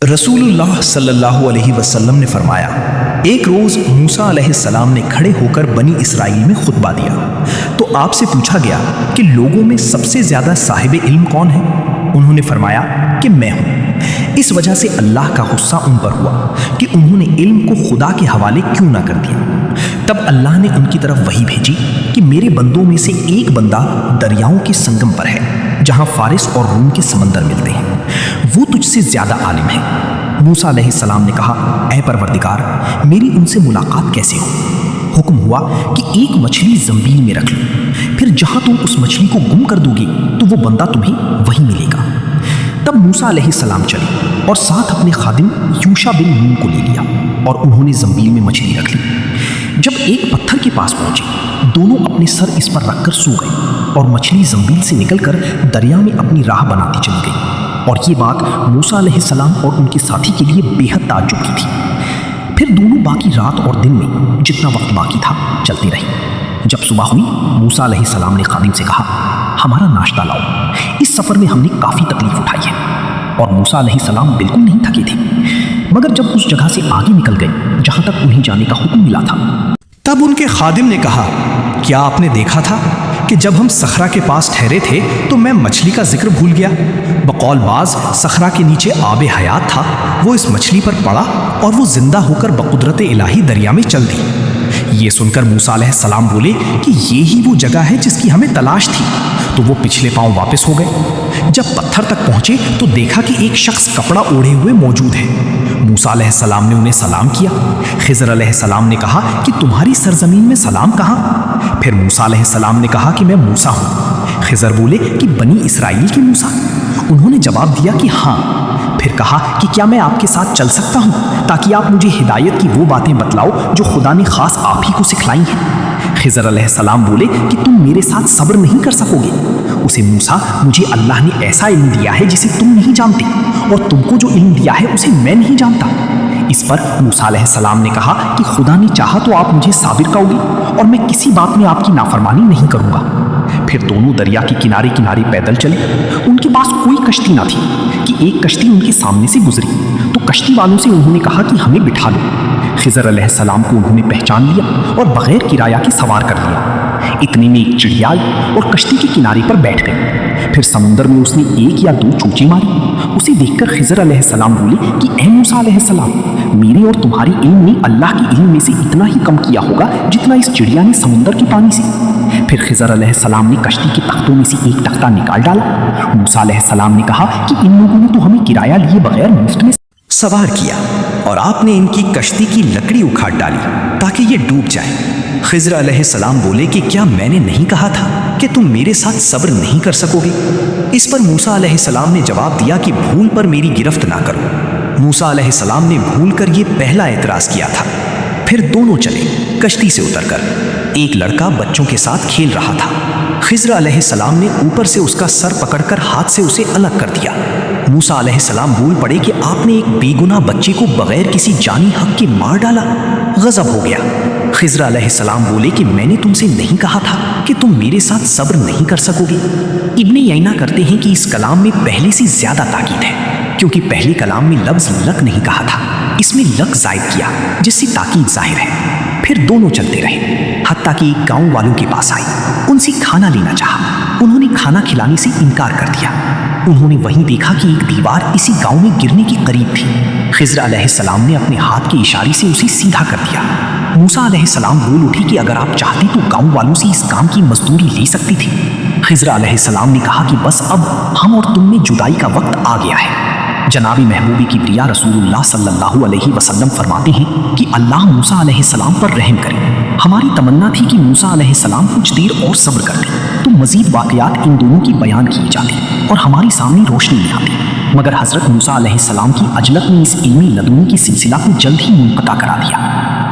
رسول اللہ صلی اللہ علیہ وسلم نے فرمایا، ایک روز موسیٰ علیہ السلام نے کھڑے ہو کر بنی اسرائیل میں خطبہ دیا تو آپ سے پوچھا گیا کہ لوگوں میں سب سے زیادہ صاحب علم کون ہے؟ انہوں نے فرمایا کہ میں ہوں۔ اس وجہ سے اللہ کا غصہ ان پر ہوا کہ انہوں نے علم کو خدا کے حوالے کیوں نہ کر دیا۔ تب اللہ نے ان کی طرف وحی بھیجی کہ میرے بندوں میں سے ایک بندہ دریاؤں کے سنگم پر ہے جہاں فارس اور روم کے سمندر ملتے ہیں، وہ تجھ سے زیادہ عالم ہے۔ موسیٰ علیہ السلام نے کہا، اے پروردگار، میری ان سے ملاقات کیسے ہو؟ حکم ہوا کہ ایک مچھلی زنبیل میں رکھ لو، پھر جہاں تم اس مچھلی کو گم کر دو گے تو وہ بندہ تمہیں وہیں ملے گا۔ تب موسیٰ علیہ السلام چلے اور ساتھ اپنے خادم یوشع بن نون کو لے لیا اور انہوں نے زنبیل میں مچھلی رکھ لی۔ جب ایک پتھر کے پاس پہنچے، دونوں اپنے سر اس پر رکھ کر سو گئے اور مچھلی زنبیل سے نکل کر دریا میں اپنی راہ بناتی چلی گئی۔ اور یہ بات موسیٰ علیہ السلام اور ان کے ساتھی کے لیے بے حد تعجب کی تھی۔ پھر دونوں باقی رات اور دن میں جتنا وقت باقی تھا چلتے رہے۔ جب صبح ہوئی، موسیٰ علیہ السلام نے خادم سے کہا، ہمارا ناشتہ لاؤ، اس سفر میں ہم نے کافی تکلیف اٹھائی ہے۔ اور موسیٰ علیہ السلام بالکل نہیں تھکے تھے، مگر جب اس جگہ سے آگے نکل گئے جہاں تک انہیں جانے کا حکم ملا تھا، تب ان کے خادم نے کہا، کیا آپ نے دیکھا تھا کہ جب ہم صخرہ کے پاس ٹھہرے تھے تو میں مچھلی کا ذکر بھول گیا؟ بقول بعض صخرہ کے نیچے آب حیات تھا، وہ اس مچھلی پر پڑا اور وہ زندہ ہو کر بقدرت الہی دریا میں چل دی۔ یہ سن کر موسیٰ علیہ السلام بولے کہ یہی وہ جگہ ہے جس کی ہمیں تلاش تھی، تو وہ پچھلے پاؤں واپس ہو گئے۔ جب پتھر تک پہنچے تو دیکھا کہ ایک شخص کپڑا اوڑھے ہوئے موجود ہے۔ موسیٰ علیہ السلام نے انہیں سلام کیا۔ خضر علیہ السلام نے کہا کہ تمہاری سرزمین میں سلام کہاں؟ پھر موسیٰ علیہ السلام نے کہا کہ میں موسیٰ ہوں۔ خضر بولے کہ بنی اسرائیل کے موسیٰ؟ انہوں نے جواب دیا کہ ہاں۔ پھر کہا کہ کیا میں آپ کے ساتھ چل سکتا ہوں تاکہ آپ مجھے ہدایت کی وہ باتیں بتلاؤ جو خدا نے خاص آپ ہی کو سکھلائی ہیں؟ خضر علیہ السلام بولے کہ تم میرے ساتھ صبر نہیں کر سکو گے۔ اسے موسیٰ، مجھے اللہ نے ایسا علم دیا ہے جسے تم نہیں جانتے، اور تم کو جو علم دیا ہے اسے میں نہیں جانتا۔ اس پر موسیٰ علیہ السلام نے کہا کہ خدا نے چاہا تو آپ مجھے صابر کرو گے اور میں کسی بات میں آپ کی نافرمانی نہیں کروں گا۔ پھر دونوں دریا کے کنارے کنارے پیدل چلے۔ ان کے پاس کوئی کشتی نہ تھی کہ ایک کشتی ان کے سامنے سے گزری تو کشتی والوں سے انہوں نے کہا کہ ہمیں بٹھا لو۔ خضر علیہ السلام کو انہوں نے پہچان لیا اور بغیر کرایہ کے سوار کر لیا۔ اتنے میں ایک چڑیا آئی اور کشتی کے کنارے پر بیٹھ گئی۔ پھر سمندر میں اس نے ایک یا دو چونچیں ماری۔ اسے دیکھ کر خضر علیہ السلام بولے کہ اے موسیٰ علیہ السلام، میرے اور تمہاری علم نے اللہ کے علم میں سے اتنا ہی کم کیا ہوگا جتنا اس چڑیا نے سمندر کے پانی سے۔ پھر خضر علیہ السلام نے کشتی کے تختوں میں سے ایک تختہ نکال ڈالا۔ موسیٰ علیہ السلام نے کہا کہ ان لوگوں نے تو ہمیں کرایہ لیے بغیر مفت میں سوار کیا اور آپ نے ان کی کشتی کی لکڑی اکھاڑ ڈالی تاکہ یہ ڈوب جائے۔ خضر علیہ السلام بولے کہ کیا میں نے نہیں کہا تھا کہ تم میرے ساتھ صبر نہیں کر سکو گے؟ اس پر موسیٰ علیہ السلام نے جواب دیا کہ بھول پر میری گرفت نہ کرو۔ موسیٰ علیہ السلام نے بھول کر یہ پہلا اعتراض کیا تھا۔ پھر دونوں چلے۔ کشتی سے اتر کر ایک لڑکا بچوں کے ساتھ کھیل رہا تھا۔ خضر علیہ السلام نے اوپر سے اس کا سر پکڑ کر ہاتھ سے اسے الگ کر دیا۔ موسیٰ علیہ السلام بول پڑے کہ آپ نے ایک بے گناہ بچے کو بغیر کسی جانی حق کے مار ڈالا۔ غضب ہو گیا۔ خضر علیہ السلام بولے کہ میں نے تم سے نہیں کہا تھا کہ تم میرے ساتھ صبر نہیں کر سکو گے؟ ابن یعینہ کرتے ہیں کہ اس کلام میں پہلے سے زیادہ تاکید ہے، کیونکہ پہلے کلام میں لفظ لک نہیں کہا تھا، اس میں لک زائد کیا جس سے تاکید ظاہر ہے۔ پھر دونوں چلتے رہے حتیٰ کہ ایک گاؤں والوں کے پاس آئے۔ ان سے کھانا لینا چاہا، انہوں نے کھانا کھلانے سے انکار کر دیا۔ انہوں نے وہیں دیکھا کہ ایک دیوار اسی گاؤں میں گرنے کے قریب تھی۔ خضر علیہ السلام نے اپنے ہاتھ کے اشارے سے اسے سیدھا کر دیا۔ موسیٰ علیہ السلام بول اٹھے کہ اگر آپ چاہتے تو گاؤں والوں سے اس کام کی مزدوری لے سکتی تھی۔ خضر علیہ السلام نے کہا کہ بس اب ہم اور تم میں جدائی کا وقت آ گیا ہے۔ جناب محبوب کبریا رسول اللہ صلی اللہ علیہ وسلم فرماتے ہیں کہ اللہ موسیٰ علیہ السلام پر رحم کرے۔ ہماری تمنا تھی کہ موسیٰ علیہ السلام کچھ دیر اور صبر کرتے تو مزید واقعات ان دونوں کی بیان کیے جاتے اور ہماری سامنے روشنی میں آتی، مگر حضرت موسیٰ علیہ السلام کی عجلت نے اس علمی لدنی کی سلسلہ کو جلد ہی منقطع کرا دیا۔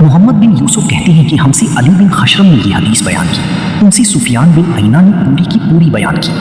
محمد بن یوسف کہتے ہیں کہ ہم سے علی بن خشرم نے یہ حدیث بیان کی، ان سے سفیان بن عیینہ نے پوری کی پوری بیان کی۔